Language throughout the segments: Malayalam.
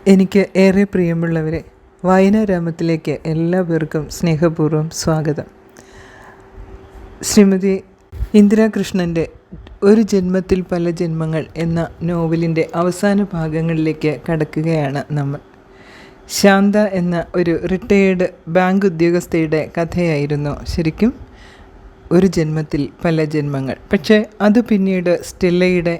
എനിക്ക് ഏറെ പ്രിയമുള്ളവരെ, വായനാരാമത്തിലേക്ക് എല്ലാ പേർക്കും സ്നേഹപൂർവ്വം സ്വാഗതം. ശ്രീമതി ഇന്ദിരാകൃഷ്ണൻ്റെ ഒരു ജന്മത്തിൽ പല ജന്മങ്ങൾ എന്ന നോവലിൻ്റെ അവസാന ഭാഗങ്ങളിലേക്ക് കടക്കുകയാണ് നമ്മൾ. ശാന്ത എന്ന ഒരു റിട്ടയേർഡ് ബാങ്ക് ഉദ്യോഗസ്ഥയുടെ കഥയായിരുന്നു ശരിക്കും ഒരു ജന്മത്തിൽ പല ജന്മങ്ങൾ. പക്ഷേ അത് പിന്നീട് സ്റ്റെല്ലയുടെ,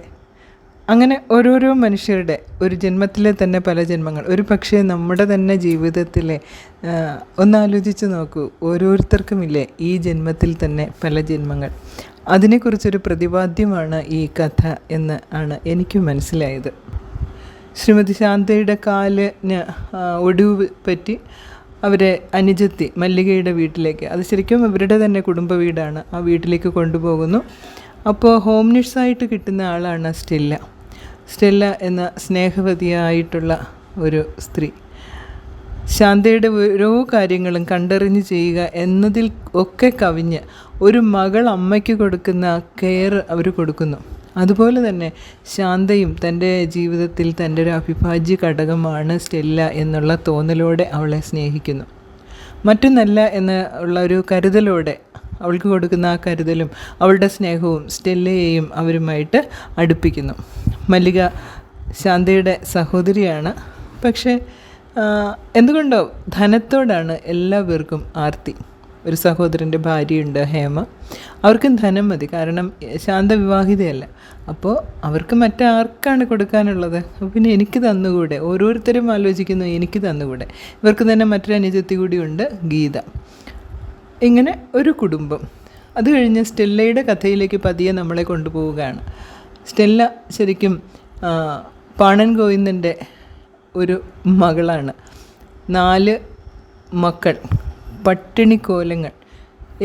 അങ്ങനെ ഓരോരോ മനുഷ്യരുടെ ഒരു ജന്മത്തിലെ തന്നെ പല ജന്മങ്ങൾ. ഒരു പക്ഷേ നമ്മുടെ തന്നെ ജീവിതത്തിലെ ഒന്നാലോചിച്ച് നോക്കൂ, ഓരോരുത്തർക്കുമില്ലേ ഈ ജന്മത്തിൽ തന്നെ പല ജന്മങ്ങൾ. അതിനെക്കുറിച്ചൊരു പ്രതിപാദ്യമാണ് ഈ കഥ എന്ന് ആണ് എനിക്ക് മനസ്സിലായത്. ശ്രീമതി ശാന്തയുടെ കാലിന് ഒടിവ് പറ്റി അവരെ അനുജത്തി മല്ലികയുടെ വീട്ടിലേക്ക്, അത് ശരിക്കും അവരുടെ തന്നെ കുടുംബ വീടാണ്, ആ വീട്ടിലേക്ക് കൊണ്ടുപോകുന്നു. അപ്പോൾ ഹോം നഴ്സായിട്ട് കിട്ടുന്ന ആളാണ് സ്റ്റെല്ല എന്ന സ്നേഹവതിയായിട്ടുള്ള ഒരു സ്ത്രീ. ശാന്തയുടെ ഓരോ കാര്യങ്ങളും കണ്ടറിഞ്ഞ് ചെയ്യുക എന്നതിൽ ഒക്കെ കവിഞ്ഞ് ഒരു മകൾ അമ്മയ്ക്ക് കൊടുക്കുന്ന കെയർ അവർ കൊടുക്കുന്നു. അതുപോലെ തന്നെ ശാന്തയും തൻ്റെ ജീവിതത്തിൽ തൻ്റെ ഒരു അവിഭാജ്യ ഘടകമാണ് സ്റ്റെല്ല എന്നുള്ള തോന്നലോടെ അവളെ സ്നേഹിക്കുന്നു. മറ്റൊന്നല്ല എന്നുള്ള ഒരു കരുതലോടെ അവൾക്ക് കൊടുക്കുന്ന ആ കരുതലും അവളുടെ സ്നേഹവും സ്റ്റെല്ലയെയും അവരുമായിട്ട് അടുപ്പിക്കുന്നു. മല്ലിക ശാന്തയുടെ സഹോദരിയാണ്. പക്ഷേ എന്തുകൊണ്ടോ ധനത്തോടാണ് എല്ലാവർക്കും ആർത്തി. ഒരു സഹോദരൻ്റെ ഭാര്യയുണ്ട്, ഹേമ. അവർക്കും ധനം മതി, കാരണം ശാന്ത വിവാഹിതയല്ല. അപ്പോൾ അവർക്ക് മറ്റാർക്കാണ് കൊടുക്കാനുള്ളത്? പിന്നെ എനിക്ക് തന്നുകൂടെ? ഓരോരുത്തരും ആലോചിക്കുന്നു, എനിക്ക് തന്നുകൂടെ? ഇവർക്ക് തന്നെ മറ്റൊരു അനുജത്തി കൂടിയുണ്ട്, ഗീത. ഇങ്ങനെ ഒരു കുടുംബം. അത് കഴിഞ്ഞ് സ്റ്റെല്ലയുടെ കഥയിലേക്ക് പതിയെ നമ്മളെ കൊണ്ടുപോവുകയാണ്. സ്റ്റെല്ല ശരിക്കും പാണൻ ഗോവിന്ദൻ്റെ ഒരു മകളാണ്. 4 മക്കൾ, പട്ടിണിക്കോലങ്ങൾ.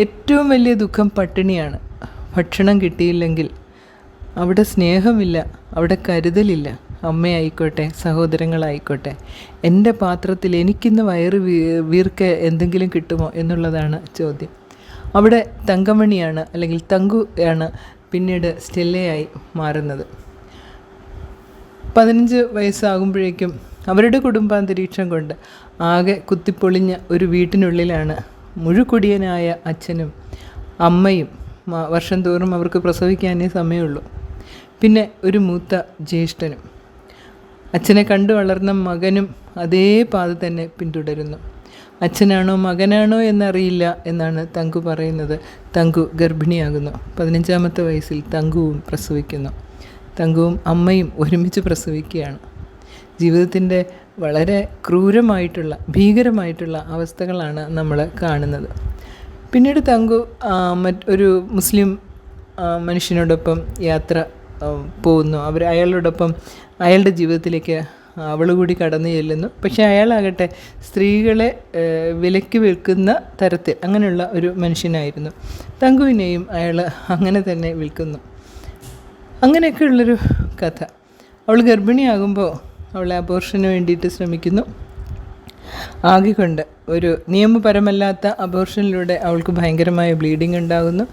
ഏറ്റവും വലിയ ദുഃഖം പട്ടിണിയാണ്. ഭക്ഷണം കിട്ടിയില്ലെങ്കിൽ അവിടെ സ്നേഹമില്ല, അവിടെ കരുതലില്ല. അമ്മയായിക്കോട്ടെ, സഹോദരങ്ങളായിക്കോട്ടെ, എൻ്റെ പാത്രത്തിൽ എനിക്കിന്ന് വയറ് വീർക്ക എന്തെങ്കിലും കിട്ടുമോ എന്നുള്ളതാണ് ചോദ്യം. അവിടെ തങ്കമണിയാണ്, അല്ലെങ്കിൽ തങ്കു ആണ് പിന്നീട് സ്റ്റെല്ലയായി മാറുന്നത്. 15 വയസ്സാകുമ്പോഴേക്കും അവരുടെ കുടുംബാന്തരീക്ഷം കൊണ്ട് ആകെ കുത്തിപ്പൊളിഞ്ഞ ഒരു വീട്ടിനുള്ളിലാണ് മുഴുക്കുടിയനായ അച്ഛനും അമ്മയും. വർഷം തോറും അവർക്ക് പ്രസവിക്കാനേ സമയമുള്ളൂ. പിന്നെ ഒരു മൂത്ത ജ്യേഷ്ഠനും. അച്ഛനെ കണ്ടു വളർന്ന മകനും അതേ പാത തന്നെ പിന്തുടരുന്നു. അച്ഛനാണോ മകനാണോ എന്നറിയില്ല എന്നാണ് തങ്കു പറയുന്നത്. തങ്കു ഗർഭിണിയാകുന്നു. 15ാമത്തെ വയസ്സിൽ തങ്കുവും പ്രസവിക്കുന്നു. തങ്കുവും അമ്മയും ഒരുമിച്ച് പ്രസവിക്കുകയാണ്. ജീവിതത്തിൻ്റെ വളരെ ക്രൂരമായിട്ടുള്ള, ഭീകരമായിട്ടുള്ള അവസ്ഥകളാണ് നമ്മൾ കാണുന്നത്. പിന്നീട് തങ്കു ഒരു മുസ്ലിം മനുഷ്യനോടൊപ്പം യാത്ര പോകുന്നു. അയാളോടൊപ്പം അയാളുടെ ജീവിതത്തിലേക്ക് അവൾ കൂടി കടന്നു ചെല്ലുന്നു. പക്ഷേ അയാളാകട്ടെ സ്ത്രീകളെ വിലയ്ക്ക് വിൽക്കുന്ന തരത്തിൽ അങ്ങനെയുള്ള ഒരു മനുഷ്യനായിരുന്നു. തങ്കുവിനെയും അയാൾ അങ്ങനെ തന്നെ വിൽക്കുന്നു. അങ്ങനെയൊക്കെയുള്ളൊരു കഥ. അവൾ ഗർഭിണിയാകുമ്പോൾ അവളെ അബോർഷന് വേണ്ടിയിട്ട് ശ്രമിക്കുന്നു. ആകെക്കൊണ്ട് ഒരു നിയമപരമല്ലാത്ത അബോർഷനിലൂടെ അവൾക്ക് ഭയങ്കരമായ ബ്ലീഡിങ് ഉണ്ടാകുന്നു.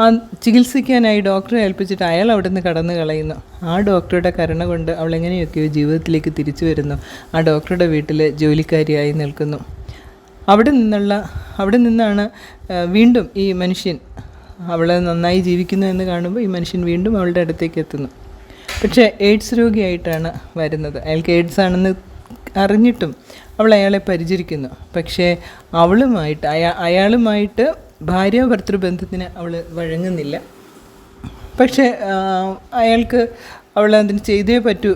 ആ ചികിത്സിക്കാനായി ഡോക്ടറെ ഏൽപ്പിച്ചിട്ട് അയാൾ അവിടെ നിന്ന് കടന്നു കളയുന്നു. ആ ഡോക്ടറുടെ കരുണ കൊണ്ട് അവൾ എങ്ങനെയൊക്കെയോ ജീവിതത്തിലേക്ക് തിരിച്ചു വരുന്നു. ആ ഡോക്ടറുടെ വീട്ടിൽ ജോലിക്കാരിയായി നിൽക്കുന്നു. അവിടെ നിന്നാണ് വീണ്ടും ഈ മനുഷ്യൻ അവളെ നന്നായി ജീവിക്കുന്നു എന്ന് കാണുമ്പോൾ ഈ മനുഷ്യൻ വീണ്ടും അവളുടെ അടുത്തേക്ക് എത്തുന്നു. പക്ഷേ എയ്ഡ്സ് രോഗിയായിട്ടാണ് വരുന്നത്. അയാൾക്ക് എയ്ഡ്സ് ആണെന്ന് അറിഞ്ഞിട്ടും അവൾ അയാളെ പരിചരിക്കുന്നു. പക്ഷേ അയാളുമായിട്ട് ഭാര്യ ഭർത്തൃബന്ധത്തിന് അവൾ വഴങ്ങുന്നില്ല. പക്ഷേ അയാൾക്ക് അവൾ അതിന് ചെയ്തേ പറ്റൂ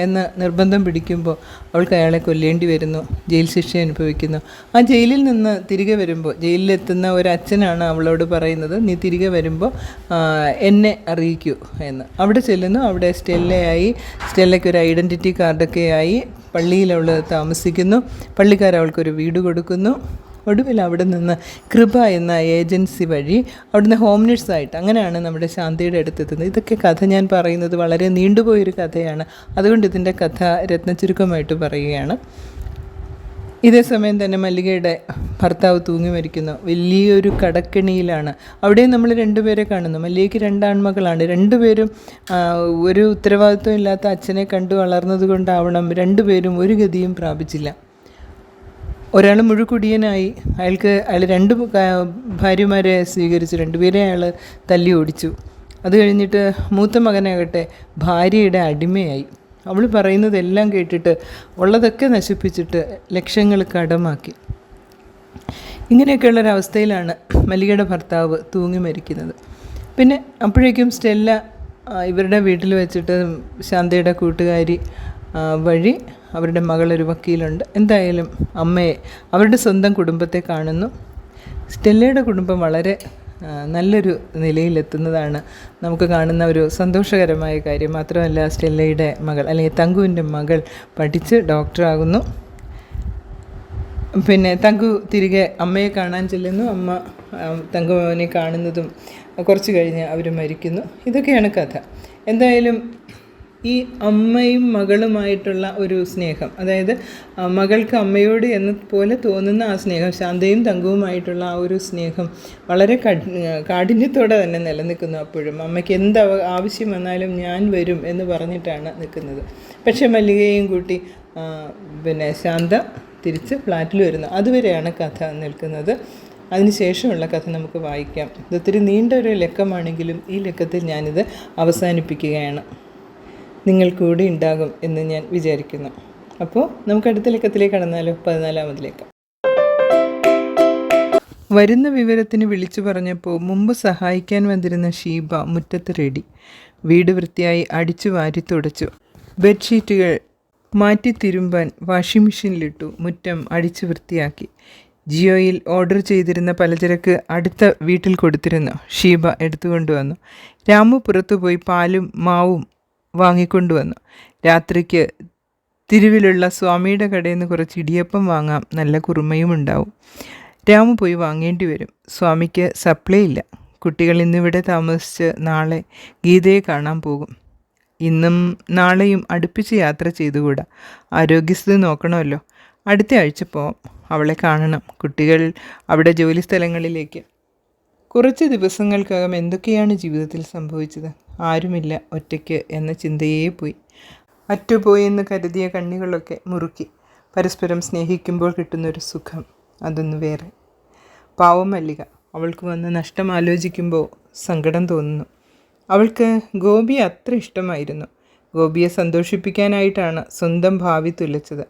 എന്ന് നിർബന്ധം പിടിക്കുമ്പോൾ അവൾക്ക് അയാളെ കൊല്ലേണ്ടി വരുന്നു. ജയിൽ ശിക്ഷ അനുഭവിക്കുന്നു. ആ ജയിലിൽ നിന്ന് തിരികെ വരുമ്പോൾ, ജയിലിലെത്തുന്ന ഒരു അച്ഛനാണ് അവളോട് പറയുന്നത്, നീ തിരികെ വരുമ്പോൾ എന്നെ അറിയിക്കൂ എന്ന്. അവിടെ ചെല്ലുന്നു. അവിടെ സ്റ്റെല്ലയ്ക്കൊരു ഐഡൻറ്റിറ്റി കാർഡൊക്കെ ആയി പള്ളിയിൽ അവൾ താമസിക്കുന്നു. പള്ളിക്കാർ അവൾക്കൊരു വീട് കൊടുക്കുന്നു. ഒടുവിൽ അവിടെ നിന്ന് കൃപ എന്ന ഏജൻസി വഴി അവിടുന്ന് ഹോം നഴ്സായിട്ട്, അങ്ങനെയാണ് നമ്മുടെ ശാന്തയുടെ അടുത്തെത്തുന്നത്. ഇതൊക്കെ കഥ ഞാൻ പറയുന്നത് വളരെ നീണ്ടുപോയൊരു കഥയാണ്. അതുകൊണ്ട് ഇതിൻ്റെ കഥ രത്നചുരുക്കമായിട്ട് പറയുകയാണ്. ഇതേ സമയം തന്നെ മല്ലികയുടെ ഭർത്താവ് തൂങ്ങി മരിക്കുന്നു. വലിയൊരു കടക്കെണിയിലാണ്. അവിടെയും നമ്മൾ രണ്ടുപേരെ കാണുന്നു. മല്ലികയ്ക്ക് രണ്ടാൺമക്കളാണ്. രണ്ടുപേരും ഒരു ഉത്തരവാദിത്വം ഇല്ലാത്ത അച്ഛനെ കണ്ടു വളർന്നത് കൊണ്ടാവണം രണ്ടുപേരും ഒരു ഗതിയും പ്രാപിച്ചില്ല. ഒരാൾ മുഴുക്കുടിയനായി. അയാൾ രണ്ട് ഭാര്യമാരെ സ്വീകരിച്ചു. രണ്ടുപേരെ അയാൾ തല്ലി ഓടിച്ചു. അത് കഴിഞ്ഞിട്ട് മൂത്ത മകനാകട്ടെ ഭാര്യയുടെ അടിമയായി. അവൾ പറയുന്നതെല്ലാം കേട്ടിട്ട് ഉള്ളതൊക്കെ നശിപ്പിച്ചിട്ട് ലക്ഷങ്ങൾ കടമാക്കി. ഇങ്ങനെയൊക്കെയുള്ളൊരവസ്ഥയിലാണ് മല്ലികയുടെ ഭർത്താവ് തൂങ്ങി മരിക്കുന്നത്. പിന്നെ അപ്പോഴേക്കും സ്റ്റെല്ല ഇവരുടെ വീട്ടിൽ വെച്ചിട്ട് ശാന്തയുടെ കൂട്ടുകാരി വഴി അവരുടെ മകളൊരു വക്കീലുണ്ട്. എന്തായാലും അമ്മയെ, അവരുടെ സ്വന്തം കുടുംബത്തെ കാണുന്നു. സ്റ്റെല്ലയുടെ കുടുംബം വളരെ നല്ലൊരു നിലയിലെത്തുന്നതാണ് നമുക്ക് കാണുന്ന ഒരു സന്തോഷകരമായ കാര്യം. മാത്രമല്ല സ്റ്റെല്ലയുടെ മകൾ അല്ലെങ്കിൽ തങ്കുവിൻ്റെ മകൾ പഠിച്ച് ഡോക്ടറാകുന്നു. പിന്നെ തങ്കു തിരികെ അമ്മയെ കാണാൻ ചെല്ലുന്നു. അമ്മ തങ്കുവിനെ കാണുന്നതും കുറച്ച് കഴിഞ്ഞ് അവർ മരിക്കുന്നു. ഇതൊക്കെയാണ് കഥ. എന്തായാലും ഈ അമ്മയും മകളുമായിട്ടുള്ള ഒരു സ്നേഹം, അതായത് മകൾക്ക് അമ്മയോട് എന്ന പോലെ തോന്നുന്ന ആ സ്നേഹം, ശാന്തയും തങ്കുവുമായിട്ടുള്ള ആ ഒരു സ്നേഹം വളരെ കാഠിന്യത്തോടെ തന്നെ നിലനിൽക്കുന്നു. അപ്പോഴും അമ്മയ്ക്ക് എന്ത് ആവശ്യം വന്നാലും ഞാൻ വരും എന്ന് പറഞ്ഞിട്ടാണ് നിൽക്കുന്നത്. പക്ഷേ മല്ലികയും കൂട്ടി പിന്നെ ശാന്ത തിരിച്ച് ഫ്ലാറ്റിൽ വരുന്നു. അതുവരെയാണ് കഥ നിൽക്കുന്നത്. അതിനുശേഷമുള്ള കഥ നമുക്ക് വായിക്കാം. ഇതൊത്തിരി നീണ്ടൊരു ലക്കമാണെങ്കിലും ഈ ലക്കത്തിൽ ഞാനിത് അവസാനിപ്പിക്കുകയാണ്. നിങ്ങൾ കൂടി ഉണ്ടാകും എന്ന് ഞാൻ വിചാരിക്കുന്നു. അപ്പോൾ നമുക്ക് അടുത്ത ലക്കത്തിലേക്ക് കടന്നാലോ? 14ാമത് ലക്കം. വരുന്ന വിവരത്തിന് വിളിച്ചു പറഞ്ഞപ്പോൾ മുമ്പ് സഹായിക്കാൻ വന്നിരുന്ന ഷീബ മുറ്റത്ത് റെഡി. വീട് വൃത്തിയായി അടിച്ചു വാരി തുടച്ചു. ബെഡ്ഷീറ്റുകൾ മാറ്റി തിരുമ്പാൻ വാഷിംഗ് മെഷീനിലിട്ടു. മുറ്റം അടിച്ചു വൃത്തിയാക്കി. ജിയോയിൽ ഓർഡർ ചെയ്തിരുന്ന പലചരക്ക് അടുത്ത വീട്ടിൽ കൊടുത്തിരുന്നു. ഷീബ എടുത്തുകൊണ്ടുവന്നു. രാമു പുറത്തുപോയി പാലും മാവും വാങ്ങിക്കൊണ്ടുവന്നു. രാത്രിക്ക് തിരുവിലുള്ള സ്വാമിയുടെ കടയിൽ നിന്ന് കുറച്ച് ഇടിയപ്പം വാങ്ങാം, നല്ല കുറുമയും ഉണ്ടാവും. രാമു പോയി വാങ്ങേണ്ടി വരും. സ്വാമിക്ക് സപ്ലൈ ഇല്ല. കുട്ടികൾ ഇന്നിവിടെ താമസിച്ച് നാളെ ഗീതയെ കാണാൻ പോകും. ഇന്നും നാളെയും അടുപ്പിച്ച് യാത്ര ചെയ്തുകൂടാ. ആരോഗ്യസ്ഥിതി നോക്കണമല്ലോ. അടുത്ത ആഴ്ച പോവാം. അവളെ കാണണം. കുട്ടികൾ അവിടെ ജോലി സ്ഥലങ്ങളിലേക്ക്. കുറച്ച് ദിവസങ്ങൾക്കകം എന്തൊക്കെയാണ് ജീവിതത്തിൽ സംഭവിച്ചത്? ആരുമില്ല, ഒറ്റയ്ക്ക് എന്ന ചിന്തയേ പോയി. അറ്റുപോയെന്ന് കരുതിയ കണ്ണികളൊക്കെ മുറുക്കി. പരസ്പരം സ്നേഹിക്കുമ്പോൾ കിട്ടുന്നൊരു സുഖം, അതൊന്ന് വേറെ. പാവം മല്ലിക. അവൾക്ക് വന്ന നഷ്ടം ആലോചിക്കുമ്പോൾ സങ്കടം തോന്നുന്നു. അവൾക്ക് ഗോപിയെ അത്ര ഇഷ്ടമായിരുന്നു. ഗോപിയെ സന്തോഷിപ്പിക്കാനായിട്ടാണ് സ്വന്തം ഭാവി തുലച്ചത്.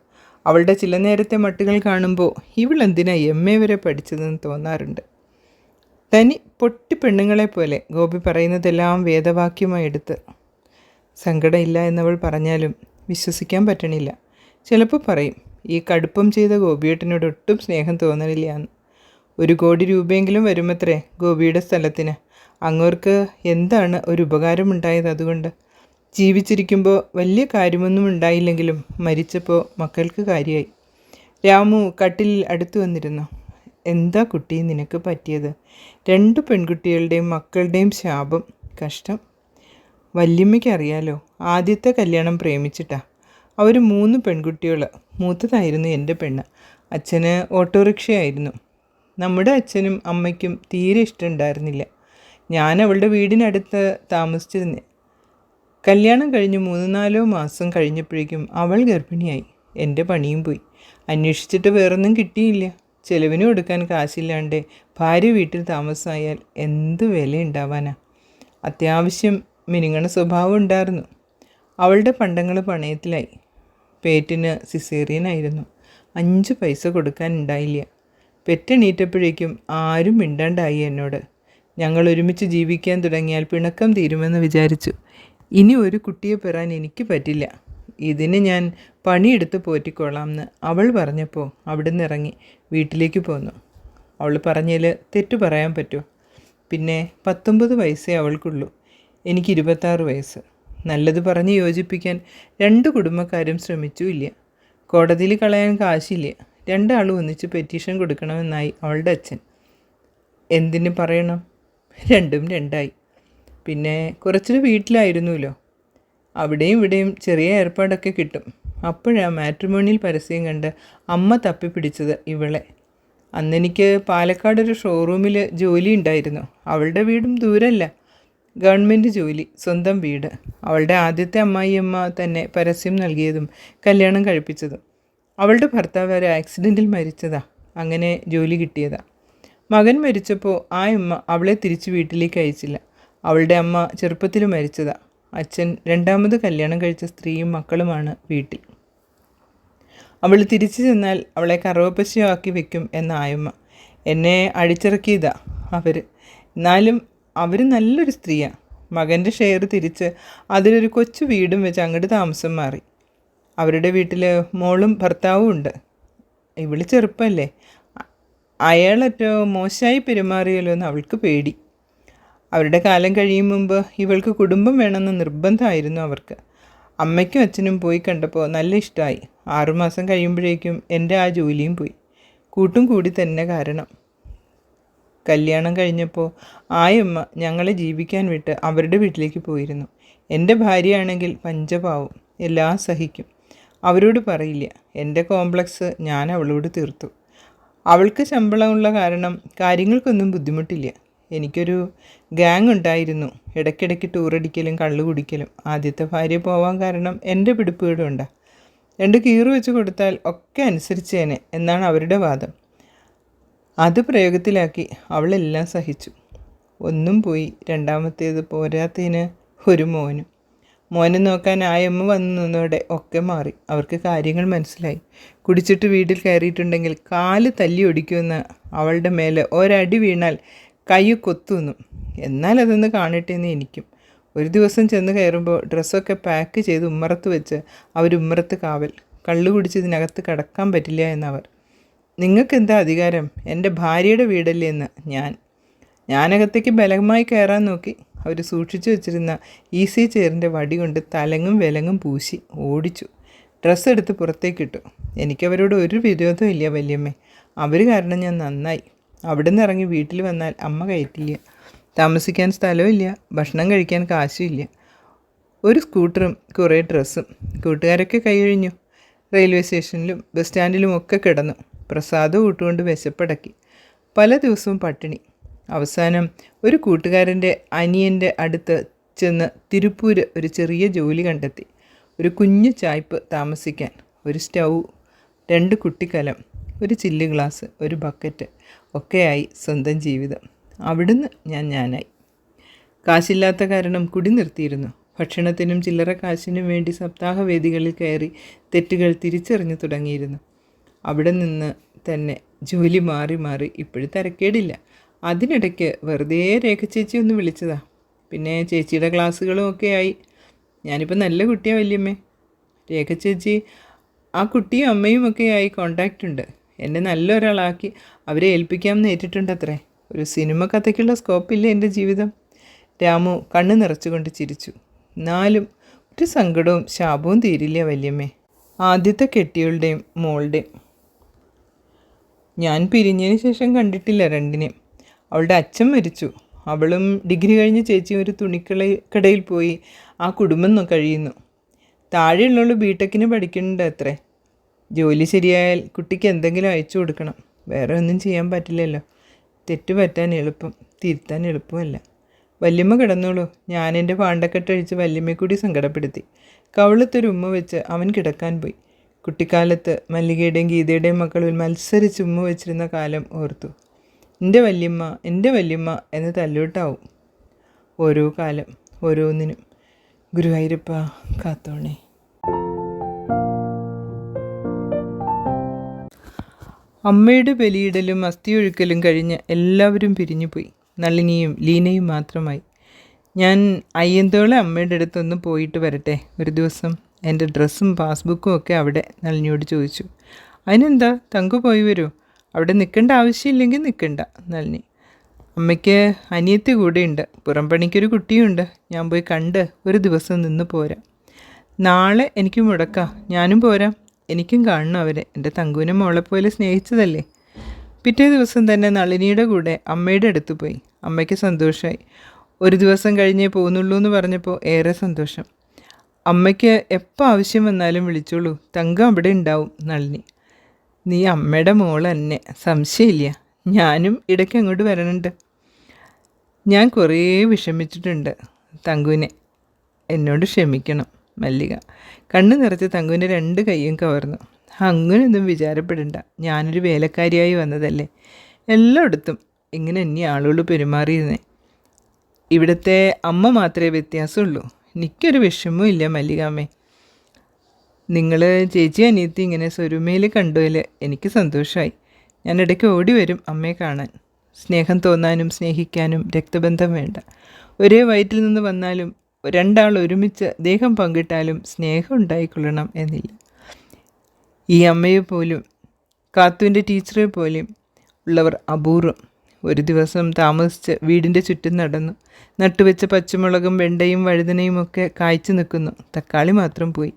അവളുടെ ചില നേരത്തെ മട്ടുകൾ കാണുമ്പോൾ ഇവളെന്തിനാ MA വരെ പഠിച്ചതെന്ന് തോന്നാറുണ്ട്. തനി പൊട്ടി പെണ്ണുങ്ങളെപ്പോലെ ഗോപി പറയുന്നതെല്ലാം വേദവാക്യമായി എടുത്ത്. സങ്കടമില്ല എന്നവൾ പറഞ്ഞാലും വിശ്വസിക്കാൻ പറ്റണില്ല. ചിലപ്പോൾ പറയും, ഈ കടുപ്പം ചെയ്ത ഗോപിയേട്ടനോട് ഒട്ടും സ്നേഹം തോന്നണില്ല എന്ന്. 1 കോടി രൂപയെങ്കിലും വരുമത്രേ ഗോപിയുടെ സ്ഥലത്തിന്. അങ്ങോർക്ക് എന്താണ് ഒരു ഉപകാരമുണ്ടായത് അതുകൊണ്ട്? ജീവിച്ചിരിക്കുമ്പോൾ വലിയ കാര്യമൊന്നും ഉണ്ടായില്ലെങ്കിലും മരിച്ചപ്പോൾ മക്കൾക്ക് കാര്യമായി. രാമു കട്ടിലിൽ അടുത്തു വന്നിരുന്നു. എന്താ കുട്ടി നിനക്ക് പറ്റിയത്? 2 പെൺകുട്ടികളുടെയും മക്കളുടെയും ശാപം. കഷ്ടം. വല്യമ്മയ്ക്ക് അറിയാലോ, ആദ്യത്തെ കല്യാണം പ്രേമിച്ചിട്ടാ. അവർ 3 പെൺകുട്ടികൾ. മൂത്തതായിരുന്നു എൻ്റെ പെണ്ണ്. അച്ഛന് ഓട്ടോറിക്ഷയായിരുന്നു. നമ്മുടെ അച്ഛനും അമ്മയ്ക്കും തീരെ ഇഷ്ടമുണ്ടായിരുന്നില്ല. ഞാൻ അവളുടെ വീടിനടുത്ത് താമസിച്ചിരുന്നേ. കല്യാണം കഴിഞ്ഞ് 3-4 മാസം കഴിഞ്ഞപ്പോഴേക്കും അവൾ ഗർഭിണിയായി. എൻ്റെ പണിയും പോയി. അന്വേഷിച്ചിട്ട് വേറൊന്നും കിട്ടിയില്ല. ചെലവിന് കൊടുക്കാൻ കാശില്ലാണ്ട് ഭാര്യ വീട്ടിൽ താമസമായാൽ എന്ത് വിലയുണ്ടാവാനാ? അത്യാവശ്യം മിനുങ്ങണ സ്വഭാവം ഉണ്ടായിരുന്നു. അവളുടെ പണ്ടങ്ങൾ പണയത്തിലായി. പേറ്റിന് സിസേറിയനായിരുന്നു. 5 പൈസ കൊടുക്കാൻ ഉണ്ടായില്ല. പെറ്റെണീറ്റപ്പോഴേക്കും ആരും മിണ്ടാണ്ടായി എന്നോട്. ഞങ്ങൾ ഒരുമിച്ച് ജീവിക്കാൻ തുടങ്ങിയാൽ പിണക്കം തീരുമെന്ന് വിചാരിച്ചു. ഇനി ഒരു കുട്ടിയെ പെറാൻ എനിക്ക് പറ്റില്ല. ഇതിന് ഞാൻ പണിയെടുത്ത് പോറ്റിക്കോളാം എന്ന് അവൾ പറഞ്ഞപ്പോൾ അവിടുന്ന് ഇറങ്ങി വീട്ടിലേക്ക് പോന്നു. അവൾ പറഞ്ഞതിൽ തെറ്റു പറയാൻ പറ്റുമോ? പിന്നെ 19 വയസ്സേ അവൾക്കുള്ളൂ. എനിക്ക് 26 വയസ്സ്. നല്ലത് പറഞ്ഞ് യോജിപ്പിക്കാൻ 2 കുടുംബക്കാരും ശ്രമിച്ചുമില്ല. കോടതിയിൽ കളയാൻ കാശില്ല. 2 ആളും ഒന്നിച്ച് പെറ്റീഷൻ കൊടുക്കണമെന്നായി അവളുടെ അച്ഛൻ. എന്തിന് പറയണം? 2ഉം 2ആയി. പിന്നെ കുറച്ചൊരു വീട്ടിലായിരുന്നല്ലോ. അവിടെയും ഇവിടെയും ചെറിയ ഏർപ്പാടൊക്കെ കിട്ടും. അപ്പോഴാണ് മാട്രിമോണിയൽ പരസ്യം കണ്ട് അമ്മ തപ്പിപ്പിടിച്ചത് ഇവളെ. അന്നെനിക്ക് പാലക്കാടൊരു ഷോറൂമിൽ ജോലി ഉണ്ടായിരുന്നു. അവളുടെ വീടും ദൂരമല്ല, ഗവൺമെൻറ് ജോലി, സ്വന്തം വീട്. അവളുടെ ആദ്യത്തെ അമ്മായിയമ്മ തന്നെ പരസ്യം നൽകിയതും കല്യാണം കഴിപ്പിച്ചതും. അവളുടെ ഭർത്താവ് ഒരു ആക്സിഡൻറ്റിൽ മരിച്ചതാ. അങ്ങനെ ജോലി കിട്ടിയതാ. മകൻ മരിച്ചപ്പോൾ ആ അമ്മ അവളെ തിരിച്ച് വീട്ടിലേക്ക് അയച്ചില്ല. അവളുടെ അമ്മ ചെറുപ്പത്തിൽ മരിച്ചതാ. അച്ഛൻ രണ്ടാമത് കല്യാണം കഴിച്ച സ്ത്രീയും മക്കളുമാണ് വീട്ടിൽ. അവൾ തിരിച്ചു ചെന്നാൽ അവളെ കറുവപ്പശയാക്കി വെക്കും എന്ന ആയമ്മ. എന്നെ അടിച്ചിറക്കിയതാ അവർ. എന്നാലും അവർ നല്ലൊരു സ്ത്രീയാണ്. മകൻ്റെ ഷെയർ തിരിച്ച് അതിലൊരു കൊച്ചു വീടും വെച്ച് അങ്ങോട്ട് താമസം മാറി. അവരുടെ വീട്ടിൽ മോളും ഭർത്താവും ഉണ്ട്. ഇവൾ ചെറുപ്പമല്ലേ, അയാളേറ്റോ മോശമായി പെരുമാറിയല്ലോ എന്ന് അവൾക്ക് പേടി. അവരുടെ കാലം കഴിയും മുമ്പ് ഇവൾക്ക് കുടുംബം വേണമെന്ന് നിർബന്ധമായിരുന്നു അവർക്ക്. അമ്മയ്ക്കും അച്ഛനും പോയി കണ്ടപ്പോൾ നല്ല ഇഷ്ടമായി. 6 മാസം കഴിയുമ്പോഴേക്കും എൻ്റെ ആ ജോലിയും പോയി. കൂട്ടും കൂടി തന്നെ കാരണം. കല്യാണം കഴിഞ്ഞപ്പോൾ ആയമ്മ ഞങ്ങളെ ജീവിക്കാൻ വിട്ട് അവരുടെ വീട്ടിലേക്ക് പോയിരുന്നു. എൻ്റെ ഭാര്യയാണെങ്കിൽ പഞ്ചപാവും, എല്ലാം സഹിക്കും. അവരോട് പറയില്ല. എൻ്റെ കോംപ്ലക്സ് ഞാൻ അവളോട് തീർത്തു. അവൾക്ക് ശമ്പളമുള്ള കാരണം കാര്യങ്ങൾക്കൊന്നും ബുദ്ധിമുട്ടില്ല. എനിക്കൊരു ഗ്യാങ് ഉണ്ടായിരുന്നു. ഇടയ്ക്കിടയ്ക്ക് ടൂറടിക്കലും കള്ളു കുടിക്കലും. ആദ്യത്തെ ഭാര്യ പോവാൻ കാരണം എൻ്റെ പിടിപ്പുകേടുണ്ടാ. 2 കീറ് വെച്ച് കൊടുത്താൽ ഒക്കെ അനുസരിച്ചേനെ എന്നാണ് അവരുടെ വാദം. അത് പ്രയോഗത്തിലാക്കി അവളെല്ലാം സഹിച്ചു. ഒന്നും പോയി, രണ്ടാമത്തേത് പോരാത്തതിന് ഒരു മോനും. മോനെ നോക്കാൻ ആയമ്മ വന്നു നിന്നതോടെ ഒക്കെ മാറി. അവർക്ക് കാര്യങ്ങൾ മനസ്സിലായി. കുടിച്ചിട്ട് വീട്ടിൽ കയറിയിട്ടുണ്ടെങ്കിൽ കാല് തല്ലി ഒടിക്കുമെന്ന്. അവളുടെ മേലെ ഒരടി വീണാൽ കൈ കൊത്തുന്നു. എന്നാൽ അതൊന്ന് കാണട്ടെ എന്ന് എനിക്കും. ഒരു ദിവസം ചെന്ന് കയറുമ്പോൾ ഡ്രസ്സൊക്കെ പാക്ക് ചെയ്ത് ഉമ്മറത്ത് വെച്ച് ഉമ്മറത്ത് കാവൽ. കള്ളു കുടിച്ച് ഇതിനകത്ത് കടക്കാൻ പറ്റില്ല എന്നവർ. നിങ്ങൾക്കെന്താ അധികാരം? എൻ്റെ ഭാര്യയുടെ വീടല്ലേ എന്ന് ഞാനകത്തേക്ക് ബലമായി കയറാൻ നോക്കി. അവർ സൂക്ഷിച്ചു വെച്ചിരുന്ന ഈസി ചെയറിൻ്റെ വടി കൊണ്ട് തലങ്ങും വിലങ്ങും പൂശി ഓടിച്ചു. ഡ്രസ്സ് എടുത്ത് പുറത്തേക്കിട്ടു. എനിക്കവരോട് ഒരു വിരോധവും ഇല്ല വല്യമ്മേ. അവർ കാരണം ഞാൻ നന്നായി. അവിടെ നിന്ന് ഇറങ്ങി വീട്ടിൽ വന്നാൽ അമ്മ കയറ്റില്ല. താമസിക്കാൻ സ്ഥലമില്ല, ഭക്ഷണം കഴിക്കാൻ കാശുമില്ല. ഒരു സ്കൂട്ടറും കുറേ ഡ്രസ്സും. കൂട്ടുകാരൊക്കെ കൈയൊഴിഞ്ഞു. റെയിൽവേ സ്റ്റേഷനിലും ബസ് സ്റ്റാൻഡിലും ഒക്കെ കിടന്നു. പ്രസാദം കൂട്ടുകൊണ്ട് വിശപ്പടക്കി. പല ദിവസവും പട്ടിണി. അവസാനം ഒരു കൂട്ടുകാരൻ്റെ അനിയൻ്റെ അടുത്ത് ചെന്ന് തിരുപ്പൂര് ഒരു ചെറിയ ജോലി കണ്ടെത്തി. ഒരു കുഞ്ഞു ചായ്പ് താമസിക്കാൻ, ഒരു സ്റ്റൗ, 2 കുട്ടിക്കലം, ഒരു ചില്ല് ഗ്ലാസ്, ഒരു ബക്കറ്റ്, ഒക്കെയായി സ്വന്തം ജീവിതം. അവിടുന്ന് ഞാനായി. കാശില്ലാത്ത കാരണം കുടി നിർത്തിയിരുന്നു. ഭക്ഷണത്തിനും ചില്ലറ കാശിനും വേണ്ടി സപ്താഹവേദികളിൽ കയറി തെറ്റുകൾ തിരിച്ചറിഞ്ഞു തുടങ്ങിയിരുന്നു. അവിടെ നിന്ന് തന്നെ ജോലി മാറി മാറി ഇപ്പോഴും തിരക്കേടില്ല. അതിനിടയ്ക്ക് വെറുതെ രേഖ ചേച്ചി ഒന്ന് വിളിച്ചതാ. പിന്നെ ചേച്ചിയുടെ ക്ലാസ്സുകളും ഒക്കെ ആയി. ഞാനിപ്പോൾ നല്ല കുട്ടിയാണ് വല്യമ്മേ. രേഖ ചേച്ചി ആ കുട്ടിയും അമ്മയും ഒക്കെ ആയി കോണ്ടാക്റ്റ് ഉണ്ട്. എന്നെ നല്ലൊരാളാക്കി അവരെ ഏൽപ്പിക്കാമെന്ന് ഏറ്റിട്ടുണ്ട് അത്രേ. ഒരു സിനിമ കഥയ്ക്കുള്ള സ്കോപ്പില്ല എൻ്റെ ജീവിതം. രാമു കണ്ണ് നിറച്ചുകൊണ്ട് ചിരിച്ചു. എന്നാലും ഒരു സങ്കടവും ശാപവും തീരില്ല വല്യമ്മേ. ആദ്യത്തെ കെട്ടിയവളുടെയും മോളുടെയും. ഞാൻ പിരിഞ്ഞതിന് ശേഷം കണ്ടിട്ടില്ല രണ്ടിനെയും. അവളുടെ അച്ഛൻ മരിച്ചു. അവളും ഡിഗ്രി കഴിഞ്ഞ് ചേച്ചിയും ഒരു തുണിക്കടയിൽ പോയി ആ കുടുംബം കഴിയുന്നു. താഴെയുള്ളവൾ ബിടെക്കിന് പഠിക്കുന്നുണ്ട് അത്രേ. ജോലി ശരിയായാൽ കുട്ടിക്ക് എന്തെങ്കിലും അയച്ചു കൊടുക്കണം. വേറെ ഒന്നും ചെയ്യാൻ പറ്റില്ലല്ലോ. തെറ്റ് പറ്റാൻ എളുപ്പം, തിരുത്താൻ എളുപ്പമല്ല. വല്യമ്മ കിടന്നോളൂ. ഞാനെൻ്റെ പാണ്ടക്കെട്ടഴിച്ച് വല്യമ്മയെ കൂടി സങ്കടപ്പെടുത്തി. കവിളത്തൊരു ഉമ്മ വെച്ച് അവൻ കിടക്കാൻ പോയി. കുട്ടിക്കാലത്ത് മല്ലികയുടെയും ഗീതയുടെയും മക്കളിൽ മത്സരിച്ച് ഉമ്മ വെച്ചിരുന്ന കാലം ഓർത്തു. എൻ്റെ വല്യമ്മ എന്ന് തല്ലൂട്ടാവും. ഓരോ കാലം ഓരോന്നിനും. ഗുരുവായൂരപ്പ കാത്തോണേ. അമ്മയുടെ ബലിയിടലും അസ്ഥിയൊഴുക്കലും കഴിഞ്ഞ് എല്ലാവരും പിരിഞ്ഞുപോയി. നളിനിയും ലീനയും മാത്രമായി. ഞാൻ അയ്യന്തോളെ അമ്മയുടെ അടുത്തൊന്ന് പോയിട്ട് വരട്ടെ ഒരു ദിവസം. എൻ്റെ ഡ്രസ്സും പാസ്ബുക്കും ഒക്കെ അവിടെ നളിനിയോട് ചോദിച്ചു. അതിനെന്താ, തങ്കു പോയി വരൂ. അവിടെ നിൽക്കേണ്ട ആവശ്യമില്ലെങ്കിൽ നിൽക്കണ്ട. നളിനി. അമ്മയ്ക്ക് അനിയത്തി കൂടെയുണ്ട്. പുറംപണിക്കൊരു കുട്ടിയുണ്ട്. ഞാൻ പോയി കണ്ട് ഒരു ദിവസം നിന്ന് പോരാം. നാളെ എനിക്ക് മുടക്കാം. ഞാനും പോരാം. എനിക്കും കാണണം അവരെ. എൻ്റെ തങ്കുവിനെ മോളെപ്പോലെ സ്നേഹിച്ചതല്ലേ. പിറ്റേ ദിവസം തന്നെ നളിനിയുടെ കൂടെ അമ്മയുടെ അടുത്ത് പോയി. അമ്മയ്ക്ക് സന്തോഷമായി. ഒരു ദിവസം കഴിഞ്ഞേ പോകുന്നുള്ളൂ എന്ന് പറഞ്ഞപ്പോൾ ഏറെ സന്തോഷം. അമ്മയ്ക്ക് എപ്പോൾ ആവശ്യം വന്നാലും വിളിച്ചോളൂ, തങ്കം അവിടെ ഉണ്ടാവും നളിനി. നീ അമ്മയുടെ മോൾ തന്നെ, സംശയമില്ല. ഞാനും ഇടയ്ക്ക് അങ്ങോട്ട് വരണുണ്ട്. ഞാൻ കുറേ വിഷമിച്ചിട്ടുണ്ട് തങ്കുവിനെ, എന്നോട് ക്ഷമിക്കണം മല്ലിക. കണ്ണു നിറച്ച് തങ്കുവിൻ്റെ 2 കൈയും കവർന്നു. അങ്ങനെയൊന്നും വിചാരപ്പെടണ്ട, ഞാനൊരു വേലക്കാരിയായി വന്നതല്ലേ. എല്ലായിടത്തും ഇങ്ങനെ തന്നെ ആളുകൾ പെരുമാറിയിരുന്നേ. ഇവിടുത്തെ അമ്മ മാത്രമേ വ്യത്യാസമുള്ളൂ. എനിക്കൊരു വിഷമവും ഇല്ല മല്ലികാമ്മേ. നിങ്ങൾ ചേച്ചി അനിയത്തി ഇങ്ങനെ സ്വരുമയിൽ കണ്ടതിൽ എനിക്ക് സന്തോഷമായി. ഞാൻ ഇടയ്ക്ക് ഓടി വരും അമ്മയെ കാണാൻ. സ്നേഹം തോന്നാനും സ്നേഹിക്കാനും രക്തബന്ധം വേണ്ട. ഒരേ വയറ്റിൽ നിന്ന് വന്നാലും 2 ആൾ ഒരുമിച്ച് ദേഹം പങ്കിട്ടാലും സ്നേഹം ഉണ്ടായിക്കൊള്ളണം എന്നില്ല. ഈ അമ്മയെ പോലും കാത്തുവിൻ്റെ ടീച്ചറെ പോലെയും ഉള്ളവർ അപൂർവം. ഒരു ദിവസം താമസിച്ച് വീടിൻ്റെ ചുറ്റും നടന്നു. നട്ടുവെച്ച പച്ചമുളകും വെണ്ടയും വഴുതനയും ഒക്കെ കായ്ച്ചു നിൽക്കുന്നു. തക്കാളി മാത്രം പോയി.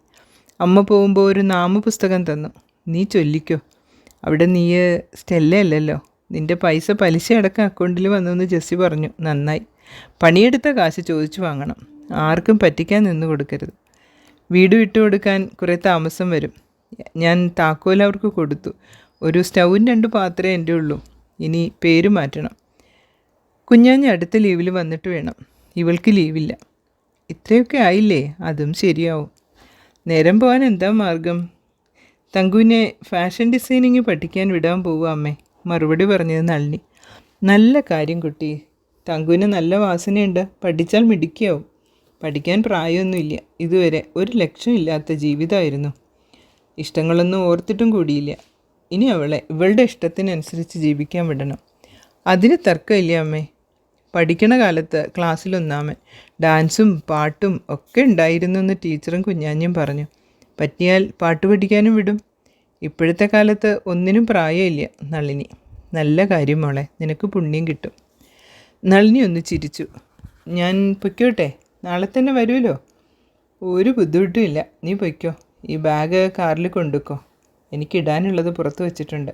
അമ്മ പോകുമ്പോൾ ഒരു നാമപുസ്തകം തന്നു. നീ ചൊല്ലിക്കോ. അവിടെ നീ സ്റ്റെല്ലയല്ലല്ലോ. നിൻ്റെ പൈസ പലിശ അടക്കം അക്കൗണ്ടിൽ വന്നുവെന്ന് ജെസ്സി പറഞ്ഞു. നന്നായി. പണിയെടുത്ത കാശ് ചോദിച്ചു വാങ്ങണം. ആർക്കും പറ്റിക്കാൻ നിന്ന് കൊടുക്കരുത്. വീട് വിട്ടു കൊടുക്കാൻ കുറേ താമസം വരും. ഞാൻ താക്കോൽ അവർക്ക് കൊടുത്തു. ഒരു സ്റ്റൗവും 2 പാത്രമേ എൻ്റെ ഉള്ളൂ. ഇനി പേര് മാറ്റണം. കുഞ്ഞാഞ്ഞ് അടുത്ത ലീവിൽ വന്നിട്ട് വേണം. ഇവൾക്ക് ലീവില്ല. ഇത്രയൊക്കെ ആയില്ലേ? അതും ശരിയാവും. നേരം പോകാൻ എന്താ മാർഗം? തങ്കുവിനെ ഫാഷൻ ഡിസൈനിങ് പഠിക്കാൻ വിടാൻ പോവുക അമ്മേ, മറുപടി പറഞ്ഞത് നളിനി. നല്ല കാര്യം കുട്ടി. തങ്കുവിന് നല്ല വാസനയുണ്ട്. പഠിച്ചാൽ മിടുക്കിയാവും. പഠിക്കാൻ പ്രായമൊന്നുമില്ല. ഇതുവരെ 1 ലക്ഷം ഇല്ലാത്ത ജീവിതമായിരുന്നു. ഇഷ്ടങ്ങളൊന്നും ഓർത്തിട്ടും കൂടിയില്ല. ഇനി അവളെ ഇവളുടെ ഇഷ്ടത്തിനനുസരിച്ച് ജീവിക്കാൻ വിടണം. അതിന് തർക്കമില്ല അമ്മേ. പഠിക്കണ കാലത്ത് ക്ലാസ്സിൽ 1 ഡാൻസും പാട്ടും ഒക്കെ ഉണ്ടായിരുന്നു എന്ന് ടീച്ചറും കുഞ്ഞാഞ്ഞും പറഞ്ഞു. പറ്റിയാൽ പാട്ട് പഠിക്കാനും വിടും. ഇപ്പോഴത്തെ കാലത്ത് ഒന്നിനും പ്രായമില്ല നളിനി. നല്ല കാര്യം മോളെ, നിനക്ക് പുണ്യം കിട്ടും. നളിനി ഒന്ന് ചിരിച്ചു. ഞാൻ പൊയ്ക്കോട്ടെ? നാളെ തന്നെ വരുമല്ലോ. ഒരു ബുദ്ധിമുട്ടും ഇല്ല, നീ പൊയ്ക്കോ. ഈ ബാഗ് കാറിൽ കൊണ്ടുക്കോ. എനിക്കിടാനുള്ളത് പുറത്ത് വെച്ചിട്ടുണ്ട്.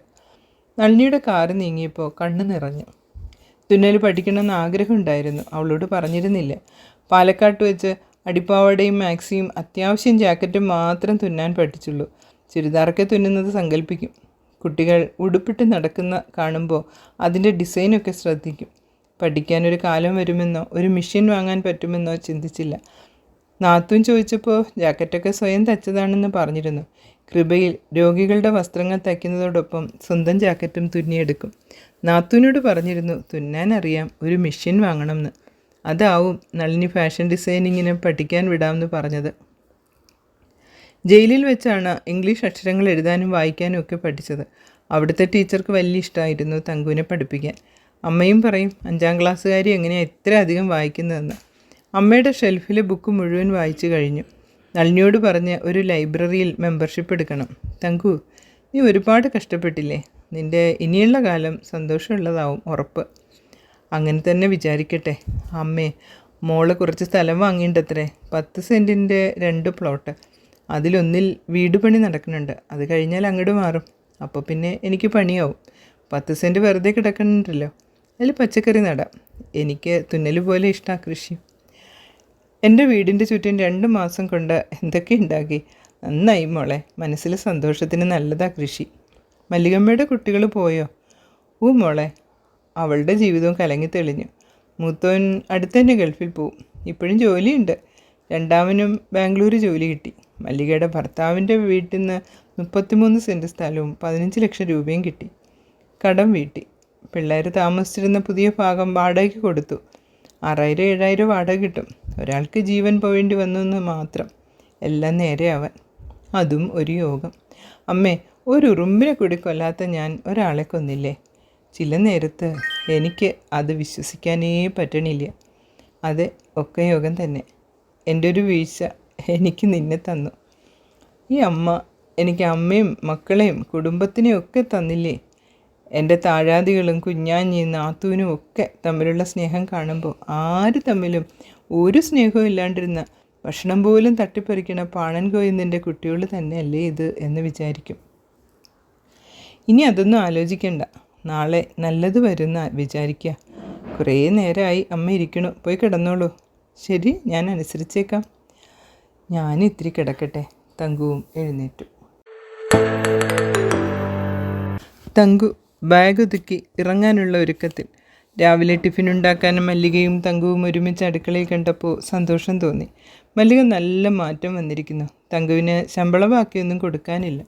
നളിനിയുടെ കാറ് നീങ്ങിയപ്പോൾ കണ്ണ് നിറഞ്ഞു. തുന്നൽ പഠിക്കണമെന്ന് ആഗ്രഹമുണ്ടായിരുന്നു. അവളോട് പറഞ്ഞിരുന്നില്ല. പാലക്കാട്ട് വെച്ച് അടിപ്പാവടയും മാക്സിയും അത്യാവശ്യം ജാക്കറ്റും മാത്രം തുന്നാൻ പഠിച്ചുള്ളൂ. ചുരിദാറൊക്കെ തുന്നുന്നത് സങ്കല്പിക്കും. കുട്ടികൾ ഉടുപ്പിട്ട് നടക്കുന്ന കാണുമ്പോൾ അതിൻ്റെ ഡിസൈനൊക്കെ ശ്രദ്ധിക്കും. പഠിക്കാനൊരു കാലം വരുമെന്നോ ഒരു മെഷീൻ വാങ്ങാൻ പറ്റുമെന്നോ ചിന്തിച്ചില്ല. നാത്തൂൻ ചോദിച്ചപ്പോൾ ജാക്കറ്റൊക്കെ സ്വയം തയ്ച്ചതാണെന്ന് പറഞ്ഞിരുന്നു. കൃപയിൽ രോഗികളുടെ വസ്ത്രങ്ങൾ തയ്ക്കുന്നതോടൊപ്പം സ്വന്തം ജാക്കറ്റും തുന്നിയെടുക്കും. നാത്തൂനോട് പറഞ്ഞിരുന്നു തുന്നാൻ അറിയാം, ഒരു മെഷീൻ വാങ്ങണമെന്ന്. അതാവും നളിനി ഫാഷൻ ഡിസൈനിങ്ങിന് പഠിക്കാൻ വിടാമെന്ന് പറഞ്ഞത്. ജയിലിൽ വെച്ചാണ് ഇംഗ്ലീഷ് അക്ഷരങ്ങൾ എഴുതാനും വായിക്കാനും ഒക്കെ പഠിച്ചത്. അവിടുത്തെ ടീച്ചർക്ക് വലിയ ഇഷ്ടമായിരുന്നു തങ്കുവിനെ പഠിപ്പിക്കാൻ. അമ്മയും പറയും 5ാം ക്ലാസ്സുകാരി എങ്ങനെയാണ് ഇത്ര അധികം വായിക്കുന്നതെന്ന്. അമ്മയുടെ ഷെൽഫിലെ ബുക്ക് മുഴുവൻ വായിച്ചു കഴിഞ്ഞു. നളിനിയോട് പറഞ്ഞ് ഒരു ലൈബ്രറിയിൽ മെമ്പർഷിപ്പ് എടുക്കണം. തങ്കു, നീ ഒരുപാട് കഷ്ടപ്പെട്ടില്ലേ? നിൻ്റെ ഇനിയുള്ള കാലം സന്തോഷമുള്ളതാവും ഉറപ്പ്. അങ്ങനെ തന്നെ വിചാരിക്കട്ടെ. അമ്മേ, മോള് കുറച്ച് സ്ഥലം വാങ്ങിയിട്ടത്രേ. 10 സെൻറ്റിൻ്റെ 2 പ്ലോട്ട്. അതിലൊന്നിൽ വീട് പണി നടക്കുന്നുണ്ട്. അത് കഴിഞ്ഞാൽ അങ്ങോട്ട് മാറും. അപ്പോൾ പിന്നെ എനിക്ക് പണിയാവും. 10 സെൻറ്റ് വെറുതെ കിടക്കുന്നുണ്ടല്ലോ. അതിൽ പച്ചക്കറി നടാം. എനിക്ക് തുന്നൽ പോലെ ഇഷ്ടമാണ് കൃഷി. എൻ്റെ വീടിൻ്റെ ചുറ്റും 2 മാസം കൊണ്ട് എന്തൊക്കെ ഉണ്ടാക്കി. നന്നായി മോളെ, മനസ്സിൽ സന്തോഷത്തിന് നല്ലതാ കൃഷി. മല്ലികമ്മയുടെ കുട്ടികൾ പോയോ? മോളെ, അവളുടെ ജീവിതവും കലങ്ങി തെളിഞ്ഞു. മൂത്തോൻ അടുത്തന്നെ ഗൾഫിൽ പോവും. ഇപ്പോഴും ജോലിയുണ്ട്. 2ാമനും ബാംഗ്ലൂർ ജോലി കിട്ടി. മല്ലികയുടെ ഭർത്താവിൻ്റെ വീട്ടിൽ നിന്ന് 33 സെൻറ്റ് സ്ഥലവും 15 ലക്ഷം രൂപയും കിട്ടി. കടം വീട്ടി. പിള്ളേർ താമസിച്ചിരുന്ന പുതിയ ഭാഗം വാടകയ്ക്ക് കൊടുത്തു. 6000-7000 വാടക കിട്ടും. ഒരാൾക്ക് ജീവൻ പോവേണ്ടി വന്നു എന്ന് മാത്രം. എല്ലാം നേരെയാവാൻ. അതും ഒരു യോഗം. അമ്മേ, ഒരു ഉറുമ്പിനെ കൂടി കൊല്ലാത്ത ഞാൻ ഒരാളെ കൊന്നില്ലേ? ചില നേരത്ത് എനിക്ക് അത് വിശ്വസിക്കാനേ പറ്റണില്ല. അതെ, ഒക്കെ യോഗം തന്നെ. എൻ്റെ ഒരു വീഴ്ച എനിക്ക് നിന്നെ തന്നു. ഈ അമ്മ എനിക്ക് അമ്മയും മക്കളെയും കുടുംബത്തിനെയും ഒക്കെ തന്നില്ലേ? എൻ്റെ താഴാതികളും കുഞ്ഞാഞ്ഞിയും നാത്തൂനും ഒക്കെ തമ്മിലുള്ള സ്നേഹം കാണുമ്പോൾ ആര് തമ്മിലും ഒരു സ്നേഹവും ഇല്ലാണ്ടിരുന്ന ഭക്ഷണം പോലും തട്ടിപ്പറിക്കണ പാണൻ കോയുന്നതിൻ്റെ കുട്ടികൾ തന്നെയല്ലേ ഇത് എന്ന് വിചാരിക്കും. ഇനി അതൊന്നും ആലോചിക്കണ്ട. നാളെ നല്ലത് വരുന്ന വിചാരിക്കുക. കുറേ നേരമായി അമ്മ ഇരിക്കണു. പോയി കിടന്നോളൂ. ശരി, ഞാൻ അനുസരിച്ചേക്കാം. ഞാനും ഇത്തിരി കിടക്കട്ടെ. തങ്കുവും എഴുന്നേറ്റു. തങ്കു ബാഗ് ഒതുക്കി ഇറങ്ങാനുള്ള ഒരുക്കത്തിൽ. രാവിലെ ടിഫിൻ ഉണ്ടാക്കാനും മല്ലികയും തങ്കുവും ഒരുമിച്ച് അടുക്കളയിൽ കണ്ടപ്പോൾ സന്തോഷം തോന്നി. മല്ലിക നല്ല മാറ്റം വന്നിരിക്കുന്നു. തങ്കുവിന് ശമ്പള ബാക്കിയൊന്നും കൊടുക്കാനില്ല.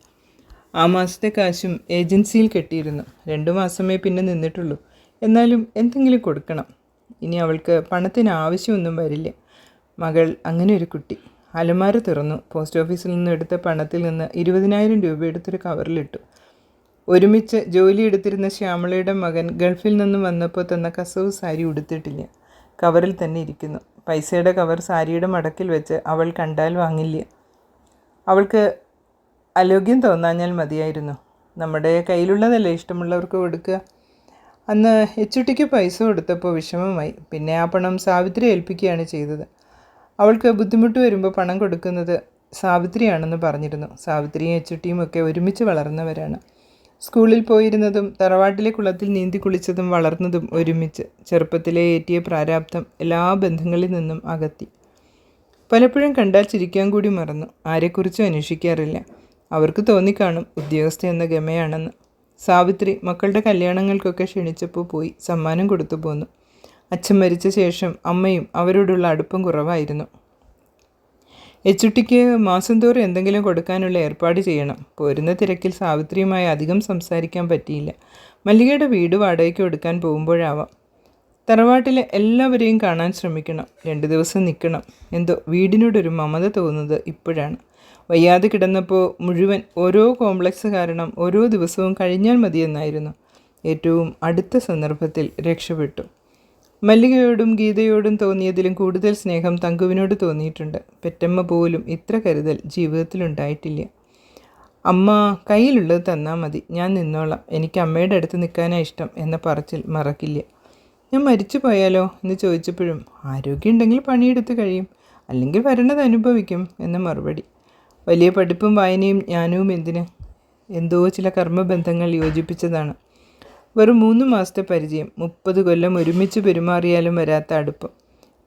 ആ മാസത്തെ കാശും ഏജൻസിയിൽ കെട്ടിയിരുന്നു. 2 മാസമേ പിന്നെ നിന്നിട്ടുള്ളൂ. എന്നാലും എന്തെങ്കിലും കൊടുക്കണം. ഇനി അവൾക്ക് പണത്തിന് ആവശ്യമൊന്നും വരില്ല. മകൾ അങ്ങനെ ഒരു കുട്ടി. അലമാര തുറന്നു. പോസ്റ്റ് ഓഫീസിൽ നിന്ന് എടുത്ത പണത്തിൽ നിന്ന് 20,000 രൂപ എടുത്തൊരു കവറിലിട്ടു. ഒരുമിച്ച് ജോലി എടുത്തിരുന്ന ശ്യാമളയുടെ മകൻ ഗൾഫിൽ നിന്നും വന്നപ്പോൾ തന്ന കസവ് സാരി ഉടുത്തിട്ടില്ല. കവറിൽ തന്നെ ഇരിക്കുന്നു. പൈസയുടെ കവർ സാരിയുടെ മടക്കിൽ വെച്ച് അവൾ കണ്ടാൽ വാങ്ങില്ല. അവൾക്ക് അലോഗ്യം തോന്നാഞ്ഞാൽ മതിയായിരുന്നു. നമ്മുടെ കയ്യിലുള്ളതല്ലേ ഇഷ്ടമുള്ളവർക്ക് കൊടുക്കുക. അന്ന് എച്ചുട്ടിക്ക് പൈസ കൊടുത്തപ്പോൾ വിഷമമായി. പിന്നെ ആ പണം സാവിത്രി ഏൽപ്പിക്കുകയാണ് ചെയ്തത്. അവൾക്ക് ബുദ്ധിമുട്ട് വരുമ്പോൾ പണം കൊടുക്കുന്നത് സാവിത്രിയാണെന്ന് പറഞ്ഞിരുന്നു. സാവിത്രിയും എച്ചുട്ടിയും ഒക്കെ ഒരുമിച്ച് വളർന്നവരാണ്. സ്കൂളിൽ പോയിരുന്നതും തറവാട്ടിലെ കുളത്തിൽ നീന്തി കുളിച്ചതും വളർന്നതും ഒരുമിച്ച്. ചെറുപ്പത്തിലെ ഏറ്റിയ പ്രാരാബ്ധം എല്ലാ ബന്ധങ്ങളിൽ നിന്നും അകത്തി. പലപ്പോഴും കണ്ടാൽ ചിരിക്കാൻ കൂടി മറന്നു. ആരെക്കുറിച്ചും അന്വേഷിക്കാറില്ല. അവർക്ക് തോന്നിക്കാണും ഉദ്യോഗസ്ഥ എന്ന ഗമയാണെന്ന്. സാവിത്രി മക്കളുടെ കല്യാണങ്ങൾക്കൊക്കെ ക്ഷണിച്ചപ്പോൾ പോയി സമ്മാനം കൊടുത്തു പോന്നു. അച്ഛൻ മരിച്ച ശേഷം അമ്മയും അവരോടുള്ള അടുപ്പം കുറവായിരുന്നു. എച്ചുട്ടിക്ക് മാസം തോറും എന്തെങ്കിലും കൊടുക്കാനുള്ള ഏർപ്പാട് ചെയ്യണം. പോരുന്ന തിരക്കിൽ സാവിത്രിയുമായി അധികം സംസാരിക്കാൻ പറ്റിയില്ല. മല്ലികയുടെ വീട് വാടകയ്ക്ക് കൊടുക്കാൻ പോകുമ്പോഴാവാം. തറവാട്ടിലെ എല്ലാവരെയും കാണാൻ ശ്രമിക്കണം. 2 ദിവസം നിൽക്കണം. എന്തോ വീടിനോടൊരു മമത തോന്നുന്നത് ഇപ്പോഴാണ്. വയ്യാതെ കിടന്നപ്പോൾ മുഴുവൻ ഓരോ കോംപ്ലക്സ് കാരണം ഓരോ ദിവസവും കഴിഞ്ഞാൽ മതിയെന്നായിരുന്നു. ഏറ്റവും അടുത്ത സന്ദർഭത്തിൽ രക്ഷപ്പെട്ടു. മല്ലികയോടും ഗീതയോടും തോന്നിയതിലും കൂടുതൽ സ്നേഹം തങ്കുവിനോട് തോന്നിയിട്ടുണ്ട്. പെറ്റമ്മ പോലും ഇത്ര കരുതൽ ജീവിതത്തിലുണ്ടായിട്ടില്ല. അമ്മ കയ്യിലുള്ളത് തന്നാൽ മതി, ഞാൻ നിന്നോളാം, എനിക്ക് അമ്മയുടെ അടുത്ത് നിൽക്കാനാണ് ഇഷ്ടം എന്ന പറച്ചിൽ മറക്കില്ല. ഞാൻ മരിച്ചു പോയാലോ എന്ന് ചോദിച്ചപ്പോഴും ആരോഗ്യമുണ്ടെങ്കിൽ പണിയെടുത്ത് കഴിയും, അല്ലെങ്കിൽ വരണത് അനുഭവിക്കും എന്ന മറുപടി. വലിയ പഠിപ്പും വായനയും ജ്ഞാനവും എന്തിന്? എന്തോ ചില കർമ്മബന്ധങ്ങൾ യോജിപ്പിച്ചതാണ്. വെറും 3 മാസത്തെ പരിചയം, 30 കൊല്ലം ഒരുമിച്ച് പെരുമാറിയാലും വരാത്ത അടുപ്പം.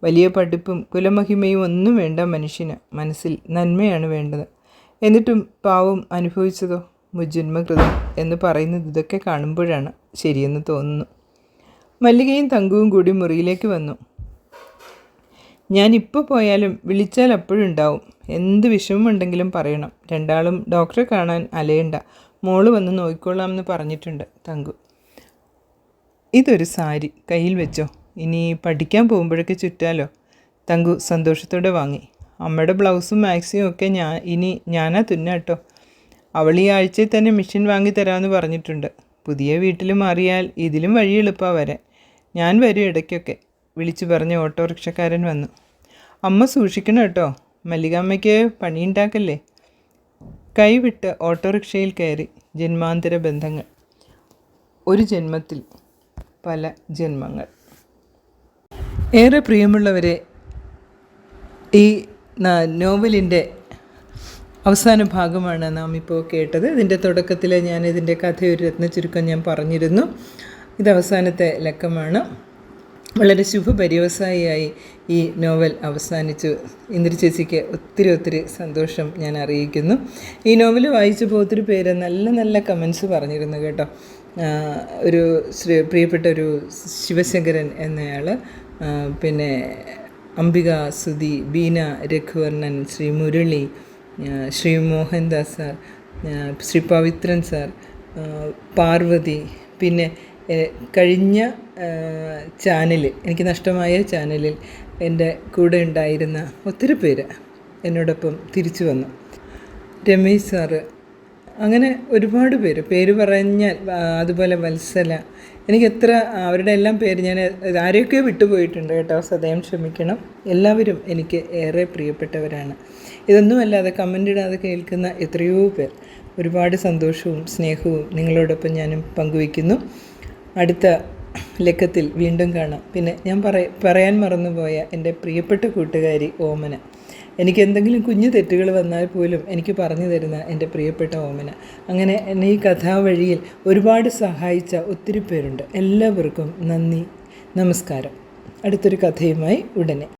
വലിയ പഠിപ്പും കുലമഹിമയും ഒന്നും വേണ്ട മനുഷ്യന്. മനസ്സിൽ നന്മയാണ് വേണ്ടത്. എന്നിട്ടും പാവം അനുഭവിച്ചതോ മുജ്ജന്മകൃതം എന്ന് പറയുന്നത് ഇതൊക്കെ കാണുമ്പോഴാണ് ശരിയെന്ന് തോന്നുന്നു. മല്ലികയും തങ്കുവും കൂടി മുറിയിലേക്ക് വന്നു. ഞാനിപ്പോൾ പോയാലും വിളിച്ചാൽ അപ്പോഴുണ്ടാവും. എന്ത് വിഷമമുണ്ടെങ്കിലും പറയണം. 2ആളും ഡോക്ടറെ കാണാൻ അലയണ്ട, മോള് വന്ന് നോക്കിക്കൊള്ളാം എന്ന് പറഞ്ഞിട്ടുണ്ട് തങ്കു. ഇതൊരു സാരി കയ്യിൽ വെച്ചോ, ഇനി പഠിക്കാൻ പോകുമ്പോഴൊക്കെ ചുറ്റാലോ. തങ്കു സന്തോഷത്തോടെ വാങ്ങി. അമ്മയുടെ ബ്ലൗസും മാക്സിയും ഒക്കെ ഞാനാ തുന്നാട്ടോ. അവൾ ഈ ആഴ്ചയിൽ തന്നെ മെഷീൻ വാങ്ങി തരാമെന്ന് പറഞ്ഞിട്ടുണ്ട്. പുതിയ വീട്ടിൽ മാറിയാൽ ഇതിലും വഴി എളുപ്പമാണ് വരാൻ. ഞാൻ വരും ഇടയ്ക്കൊക്കെ, വിളിച്ചു പറഞ്ഞ് ഓട്ടോറിക്ഷക്കാരൻ വന്നു. അമ്മ സൂക്ഷിക്കണം കേട്ടോ, മല്ലികാമ്മയ്ക്ക് പണിയുണ്ടാക്കല്ലേ. കൈവിട്ട് ഓട്ടോറിക്ഷയിൽ കയറി. ജന്മാന്തര ബന്ധങ്ങൾ. ഒരു ജന്മത്തിൽ പല ജന്മങ്ങൾ. ഏറെ പ്രിയമുള്ളവരെ, ഈ നോവലിൻ്റെ അവസാന ഭാഗമാണ് നാം ഇപ്പോൾ കേട്ടത്. ഇതിൻ്റെ തുടക്കത്തിൽ ഇതിൻ്റെ കഥയൊരു രത്നച്ചുരുക്കം ഞാൻ പറഞ്ഞിരുന്നു. ഇത് അവസാനത്തെ ലക്കമാണ്. വളരെ ശുഭപര്യവസായിയായി ഈ നോവൽ അവസാനിച്ചു. ഇന്ദിര ചേച്ചിക്ക് ഒത്തിരി സന്തോഷം ഞാൻ അറിയിക്കുന്നു. ഈ നോവൽ വായിച്ചപ്പോൾ ഒത്തിരി പേര് നല്ല നല്ല കമൻസ് പറഞ്ഞിരുന്നു കേട്ടോ. ഒരു പ്രിയപ്പെട്ട ഒരു ശിവശങ്കരൻ എന്നയാൾ, പിന്നെ അംബിക, സുധി, ബീന, രഘുവർണൻ, ശ്രീ മുരളി, ശ്രീ മോഹൻദാസ് സാർ, ശ്രീ പവിത്രൻ സാർ, പാർവതി, പിന്നെ കഴിഞ്ഞ ചാനലിൽ എനിക്ക് നഷ്ടമായ ചാനലിൽ എൻ്റെ കൂടെ ഉണ്ടായിരുന്ന ഒത്തിരി പേര് എന്നോടൊപ്പം തിരിച്ചു വന്നു. രമേശ് സാറ്, അങ്ങനെ ഒരുപാട് പേര് പറഞ്ഞാൽ, അതുപോലെ വത്സല, എനിക്ക് അവരുടെ എല്ലാം പേര് ഞാൻ ആരെയൊക്കെയോ വിട്ടുപോയിട്ടുണ്ട് കേട്ടോ, സദയം ക്ഷമിക്കണം. എല്ലാവരും എനിക്ക് ഏറെ പ്രിയപ്പെട്ടവരാണ്. ഇതൊന്നുമല്ലാതെ കമൻ്റ് ഇടാതെ കേൾക്കുന്ന എത്രയോ പേർ. ഒരുപാട് സന്തോഷവും സ്നേഹവും നിങ്ങളോടൊപ്പം ഞാനും പങ്കുവയ്ക്കുന്നു. അടുത്ത ലക്കത്തിൽ വീണ്ടും കാണാം. പിന്നെ ഞാൻ പറയാൻ മറന്നുപോയ എൻ്റെ പ്രിയപ്പെട്ട കൂട്ടുകാരി ഓമന, എനിക്ക് എന്തെങ്കിലും കുഞ്ഞു തെറ്റുകൾ വന്നാൽ പോലും എനിക്ക് പറഞ്ഞു തരുന്ന എൻ്റെ പ്രിയപ്പെട്ട ഓമന. അങ്ങനെ എന്നെ ഈ കഥാവഴിയിൽ ഒരുപാട് സഹായിച്ച ഒത്തിരി പേരുണ്ട്. എല്ലാവർക്കും നന്ദി, നമസ്കാരം. അടുത്തൊരു കഥയുമായി ഉടനെ.